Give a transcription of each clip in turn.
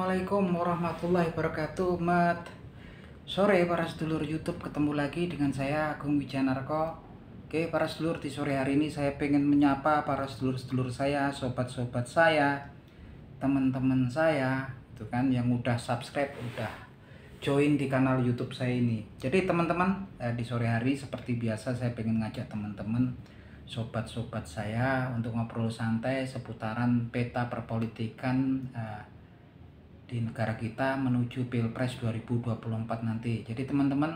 Assalamualaikum warahmatullahi wabarakatuh, Mat. Sore para sedulur YouTube, ketemu lagi dengan saya Agung Wijanarko. Oke, para sedulur, di sore hari ini saya pengen menyapa para sedulur-sedulur saya, sobat-sobat saya, teman-teman saya, itu kan yang udah subscribe, udah join di kanal YouTube saya ini. Jadi teman-teman, di sore hari seperti biasa saya pengen ngajak teman-teman, sobat-sobat saya untuk ngobrol santai seputaran peta perpolitikan di negara kita menuju Pilpres 2024 nanti. Jadi teman-teman,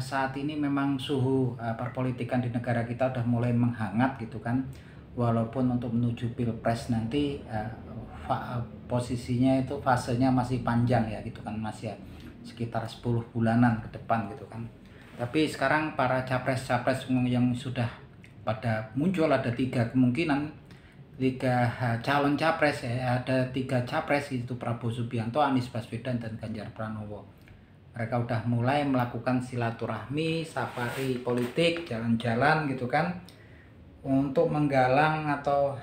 saat ini memang suhu perpolitikan di negara kita udah mulai menghangat gitu kan. Walaupun untuk menuju Pilpres nanti posisinya itu fasenya masih panjang ya gitu kan, masih ya, sekitar 10 bulanan ke depan gitu kan. Tapi sekarang para capres-capres yang sudah pada muncul, ada tiga kemungkinan, tiga calon capres ya, ada tiga capres, itu Prabowo Subianto, Anies Baswedan, dan Ganjar Pranowo. Mereka udah mulai melakukan silaturahmi, safari politik, jalan-jalan gitu kan, untuk menggalang atau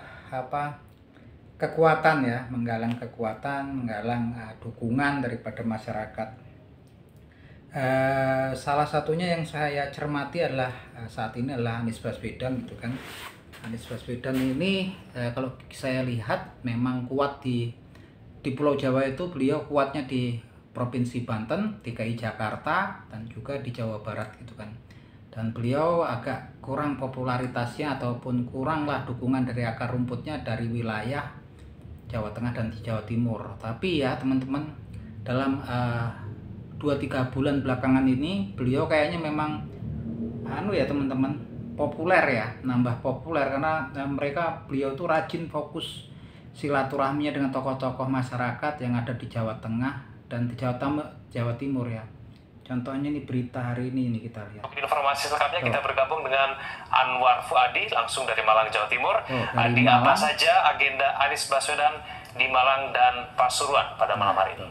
kekuatan ya, menggalang kekuatan, menggalang dukungan daripada masyarakat. Salah satunya yang saya cermati adalah saat ini adalah Anies Baswedan gitu kan. Anies Baswedan ini kalau saya lihat memang kuat di Pulau Jawa. Itu beliau kuatnya di Provinsi Banten, DKI Jakarta, dan juga di Jawa Barat gitu kan. Dan beliau agak kurang popularitasnya ataupun kuranglah dukungan dari akar rumputnya dari wilayah Jawa Tengah dan di Jawa Timur. Tapi ya teman-teman, dalam 2-3 bulan belakangan ini beliau kayaknya memang ya teman-teman, populer ya, nambah populer karena beliau tuh rajin fokus silaturahminya dengan tokoh-tokoh masyarakat yang ada di Jawa Tengah dan di Jawa Timur ya. Contohnya ini berita hari ini kita lihat. Informasi selengkapnya kita bergabung dengan Anwar Fuadi langsung dari Malang, Jawa Timur. Dari Malang. Apa Malang. saja agenda Anies Baswedan di Malang dan Pasuruan pada malam hari ini?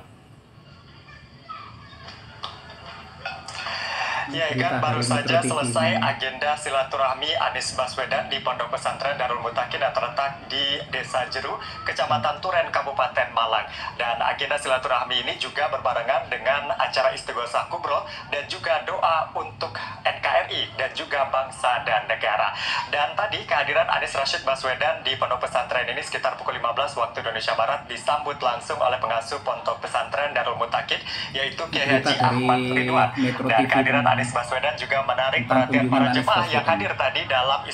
Ya kan, baru saja selesai agenda silaturahmi Anies Baswedan di Pondok Pesantren Darul Mutakin yang terletak di Desa Jeru, Kecamatan Turen, Kabupaten Malang. Dan agenda silaturahmi ini juga berbarengan dengan acara Istighosah Kubro dan juga doa untuk NKRI dan juga bangsa dan negara. Dan tadi kehadiran Anies Rashid Baswedan di Pondok Pesantren ini sekitar pukul 15 waktu Indonesia Barat disambut langsung oleh pengasuh Pondok Pesantren Darul Mutakin, yaitu Kiai Haji Ahmad Ridwan. Dan kehadiran Anies Baswedan juga menarik perhatian para jemaah yang hadir tadi dalam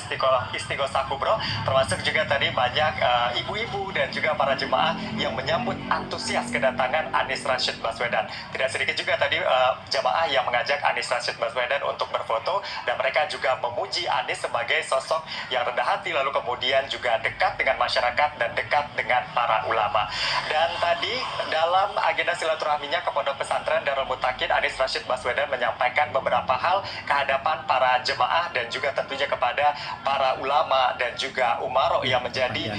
Istighosah Kubro, termasuk juga tadi banyak ibu-ibu dan juga para jemaah yang menyambut antusias kedatangan Anies Rashid Baswedan. Tidak sedikit juga tadi jemaah yang mengajak Anies Rashid Baswedan untuk berfoto, dan mereka juga memuji Anies sebagai sosok yang rendah hati, lalu kemudian juga dekat dengan masyarakat dan dekat dengan para ulama. Dan tadi dalam agenda silaturahminya ke Pondok Pesantren Darul Mutakin, Anies Rashid Baswedan menyampaikan beberapa hal kehadapan para jemaah dan juga tentunya kepada para ulama dan juga umaro yang menjadi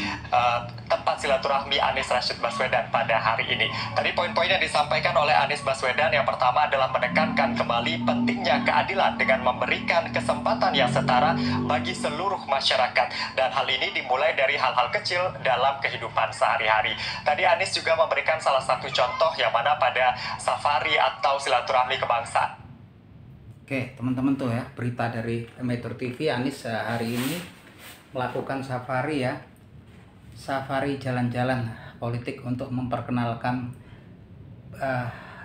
tempat silaturahmi Anies Rashid Baswedan pada hari ini. Tadi poin-poin yang disampaikan oleh Anies Baswedan yang pertama adalah menekankan kembali pentingnya keadilan dengan memberikan kesempatan yang setara bagi seluruh masyarakat, dan hal ini dimulai dari hal-hal kecil dalam kehidupan sehari-hari. Tadi Anies juga memberikan salah satu contoh yang mana pada safari atau silaturahmi kebangsaan. Oke teman-teman, tuh ya berita dari Metro TV, Anies hari ini melakukan safari ya, safari jalan-jalan politik untuk memperkenalkan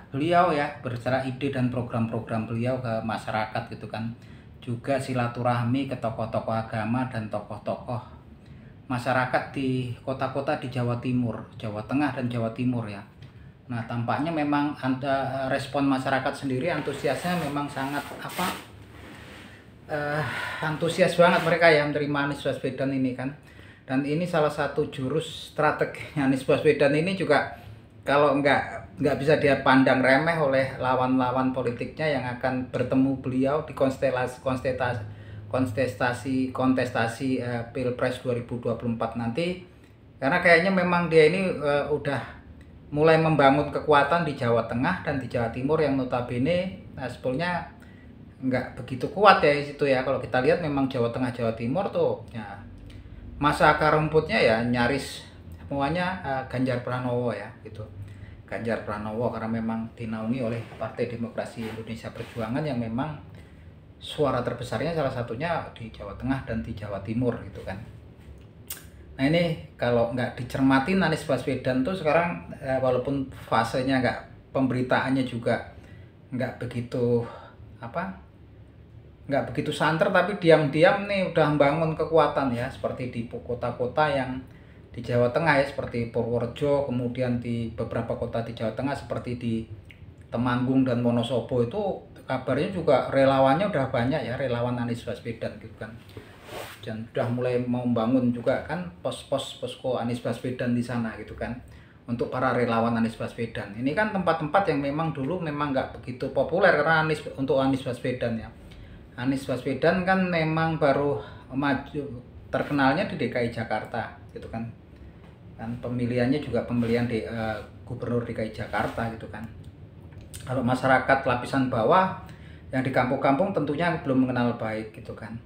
beliau ya, berbicara ide dan program-program beliau ke masyarakat gitu kan. Juga silaturahmi ke tokoh-tokoh agama dan tokoh-tokoh masyarakat di kota-kota di Jawa Timur, Jawa Tengah dan Jawa Timur ya. Nah tampaknya memang ada respon masyarakat sendiri, antusiasnya memang sangat antusias banget mereka ya menerima Anies Baswedan ini kan. Dan ini salah satu jurus strategi Anies Baswedan ini juga, kalau nggak bisa dia pandang remeh oleh lawan-lawan politiknya yang akan bertemu beliau di kontestasi Pilpres 2024 nanti. Karena kayaknya memang dia ini udah mulai membangun kekuatan di Jawa Tengah dan di Jawa Timur yang notabene sebetulnya nggak begitu kuat ya di situ ya. Kalau kita lihat memang Jawa Tengah, Jawa Timur tuh ya, masa akar rumputnya ya nyaris semuanya Ganjar Pranowo ya gitu. Ganjar Pranowo karena memang dinaungi oleh Partai Demokrasi Indonesia Perjuangan yang memang suara terbesarnya salah satunya di Jawa Tengah dan di Jawa Timur gitu kan. Nah ini kalau nggak dicermati Anies Baswedan tuh sekarang walaupun fasenya pemberitaannya juga nggak begitu nggak begitu santer, tapi diam-diam nih udah membangun kekuatan ya, seperti di kota-kota yang di Jawa Tengah ya, seperti Purworejo, kemudian di beberapa kota di Jawa Tengah seperti di Temanggung dan Wonosobo itu kabarnya juga relawannya udah banyak ya, relawan Anies Baswedan gitu kan. Dan udah mulai mau membangun juga kan posko Anies Baswedan di sana gitu kan, untuk para relawan Anies Baswedan. Ini kan tempat-tempat yang memang dulu memang nggak begitu populer karena untuk Anies Baswedan ya. Anies Baswedan kan memang baru maju terkenalnya di DKI Jakarta gitu kan. Dan pemilihannya juga pemilihan di Gubernur DKI Jakarta gitu kan. Kalau masyarakat lapisan bawah yang di kampung-kampung tentunya belum mengenal baik gitu kan.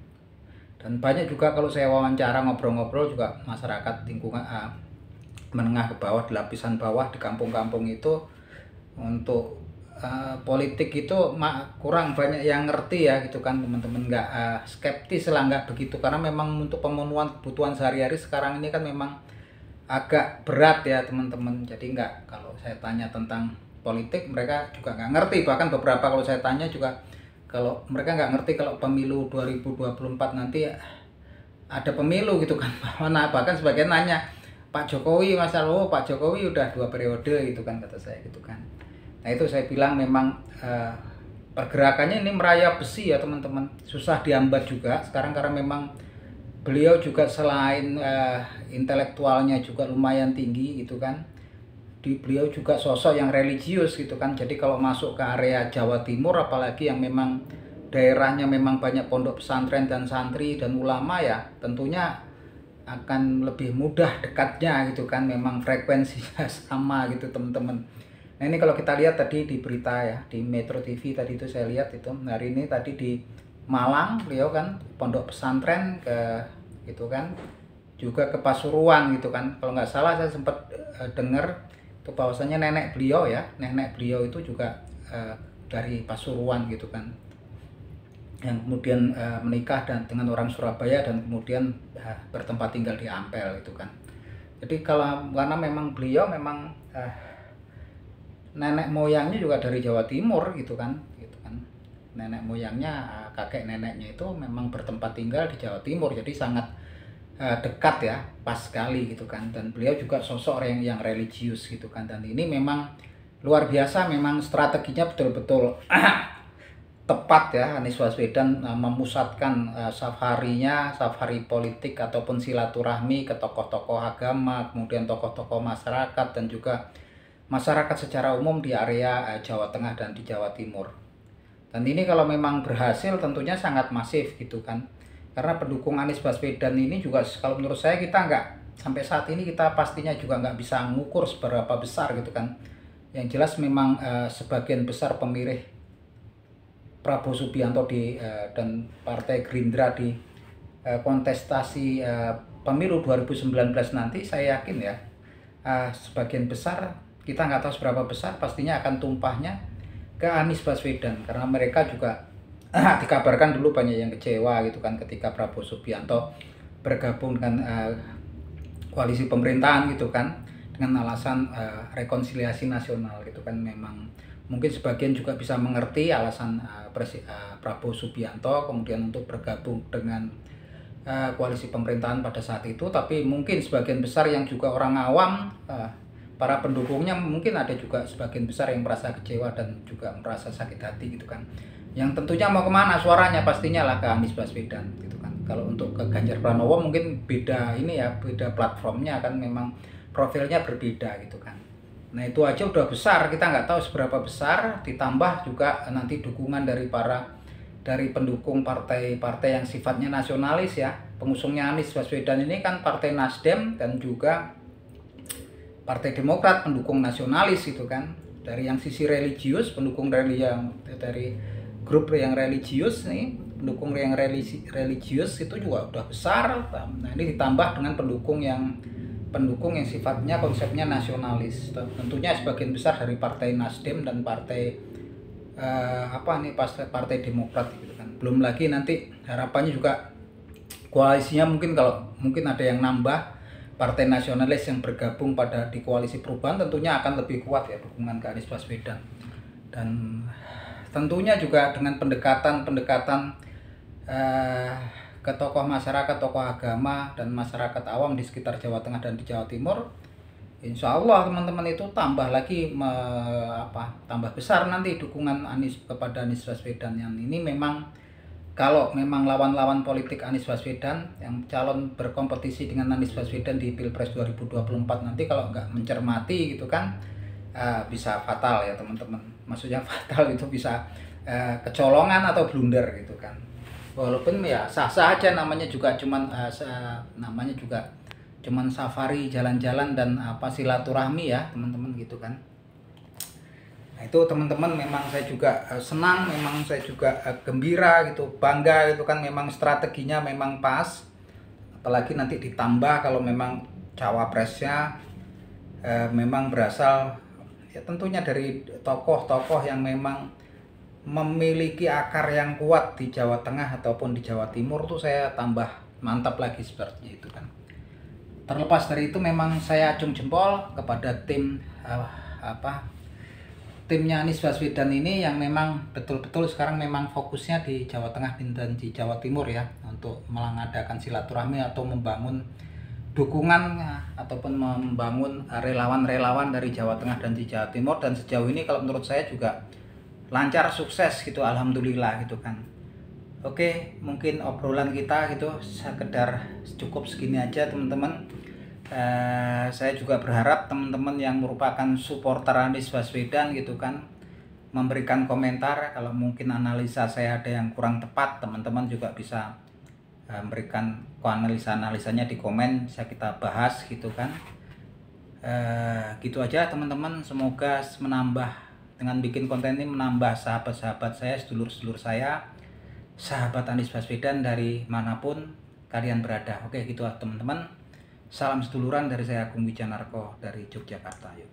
Dan banyak juga kalau saya wawancara ngobrol-ngobrol juga masyarakat lingkungan menengah ke bawah, di lapisan bawah di kampung-kampung itu untuk politik itu kurang banyak yang ngerti ya gitu kan teman-teman, nggak skeptis lah, nggak begitu, karena memang untuk pemenuhan kebutuhan sehari-hari sekarang ini kan memang agak berat ya teman-teman. Jadi nggak, kalau saya tanya tentang politik mereka juga nggak ngerti, bahkan beberapa kalau saya tanya juga kalau mereka nggak ngerti kalau pemilu 2024 nanti ada pemilu gitu kan. Nah, bahkan sebagian nanya Pak Jokowi masalah, Pak Jokowi udah 2 periode gitu kan, kata saya gitu kan. Nah itu saya bilang memang pergerakannya ini merayap besi ya teman-teman, susah dihambat juga sekarang karena memang beliau juga selain intelektualnya juga lumayan tinggi gitu kan, beliau juga sosok yang religius gitu kan. Jadi kalau masuk ke area Jawa Timur apalagi yang memang daerahnya memang banyak pondok pesantren dan santri dan ulama ya, tentunya akan lebih mudah dekatnya gitu kan, memang frekuensinya sama gitu teman-teman. Nah ini kalau kita lihat tadi di berita ya, di Metro TV tadi itu saya lihat itu hari ini tadi di Malang beliau kan pondok pesantren ke gitu kan, juga ke Pasuruan gitu kan. Kalau nggak salah saya sempat dengar itu bahwasanya nenek beliau itu juga dari Pasuruan gitu kan, yang kemudian menikah dengan orang Surabaya dan kemudian bertempat tinggal di Ampel gitu kan. Jadi karena memang beliau memang nenek moyangnya juga dari Jawa Timur gitu kan. Nenek moyangnya, kakek neneknya itu memang bertempat tinggal di Jawa Timur, jadi sangat dekat ya, pas sekali gitu kan. Dan beliau juga sosok yang religius gitu kan. Dan ini memang luar biasa, memang strateginya betul-betul tepat ya. Anies Baswedan memusatkan safari politik ataupun silaturahmi ke tokoh-tokoh agama, kemudian tokoh-tokoh masyarakat dan juga masyarakat secara umum di area Jawa Tengah dan di Jawa Timur. Dan ini kalau memang berhasil tentunya sangat masif gitu kan, karena pendukung Anies Baswedan ini juga kalau menurut saya kita nggak, sampai saat ini kita pastinya juga nggak bisa mengukur seberapa besar gitu kan. Yang jelas memang sebagian besar pemilih Prabowo Subianto dan Partai Gerindra di kontestasi pemilu 2019 nanti, saya yakin ya sebagian besar, kita nggak tahu seberapa besar, pastinya akan tumpahnya ke Anies Baswedan, karena mereka juga dikabarkan dulu banyak yang kecewa gitu kan ketika Prabowo Subianto bergabung dengan koalisi pemerintahan gitu kan, dengan alasan rekonsiliasi nasional gitu kan. Memang mungkin sebagian juga bisa mengerti alasan Prabowo Subianto kemudian untuk bergabung dengan koalisi pemerintahan pada saat itu, tapi mungkin sebagian besar yang juga orang awam, para pendukungnya mungkin ada juga sebagian besar yang merasa kecewa dan juga merasa sakit hati gitu kan, yang tentunya mau kemana suaranya, pastinya lah ke Anies Baswedan gitu kan. Kalau untuk ke Ganjar Pranowo mungkin beda ini ya, beda platformnya kan, memang profilnya berbeda gitu kan. Nah itu aja udah besar, kita nggak tahu seberapa besar, ditambah juga nanti dukungan dari pendukung partai-partai yang sifatnya nasionalis ya. Pengusungnya Anies Baswedan ini kan Partai Nasdem dan juga Partai Demokrat, pendukung nasionalis gitu kan. Dari yang sisi religius, pendukung dari grup yang religius nih, pendukung yang religius itu juga udah besar. Nah ini ditambah dengan pendukung yang pendukung yang sifatnya konsepnya nasionalis. Tentunya sebagian besar dari Partai Nasdem dan Partai Partai Demokrat gitu kan. Belum lagi nanti harapannya juga koalisinya mungkin ada yang nambah partai nasionalis yang bergabung di koalisi perubahan, tentunya akan lebih kuat ya dukungan ke Anies Baswedan. Dan tentunya juga dengan pendekatan ke tokoh masyarakat, tokoh agama dan masyarakat awam di sekitar Jawa Tengah dan di Jawa Timur, insya Allah teman-teman itu tambah besar nanti dukungan kepada Anies Baswedan. Yang ini memang kalau memang lawan-lawan politik Anies Baswedan yang calon berkompetisi dengan Anies Baswedan di Pilpres 2024 nanti kalau nggak mencermati gitu kan, bisa fatal ya teman-teman. Maksudnya fatal itu bisa kecolongan atau blunder gitu kan. Walaupun ya sah-sah aja, namanya juga cuman safari jalan-jalan dan silaturahmi ya teman-teman gitu kan. Nah itu teman-teman, memang saya juga senang, memang saya juga gembira gitu, bangga gitu kan, memang strateginya memang pas. Apalagi nanti ditambah kalau memang cawapresnya memang berasal ya tentunya dari tokoh-tokoh yang memang memiliki akar yang kuat di Jawa Tengah ataupun di Jawa Timur, tuh saya tambah mantap lagi seperti itu kan. Terlepas dari itu, memang saya acung jempol kepada timnya Anies Baswedan ini yang memang betul-betul sekarang memang fokusnya di Jawa Tengah dan di Jawa Timur ya, untuk mengadakan silaturahmi atau membangun dukungan ataupun membangun relawan-relawan dari Jawa Tengah dan di Jawa Timur. Dan sejauh ini kalau menurut saya juga lancar, sukses gitu, alhamdulillah gitu kan. Oke, mungkin obrolan kita gitu sekedar cukup segini aja teman-teman. Saya juga berharap teman-teman yang merupakan supporter Anies Baswedan gitu kan memberikan komentar. Kalau mungkin analisa saya ada yang kurang tepat, teman-teman juga bisa memberikan analisa-analisanya di komen, bisa kita bahas gitu kan. Gitu aja teman-teman, semoga dengan bikin konten ini menambah sahabat-sahabat saya, sedulur-sedulur saya, sahabat Anies Baswedan dari manapun kalian berada. Oke gitu teman-teman, salam seduluran dari saya Agung Wijanarko dari Yogyakarta. Yuk.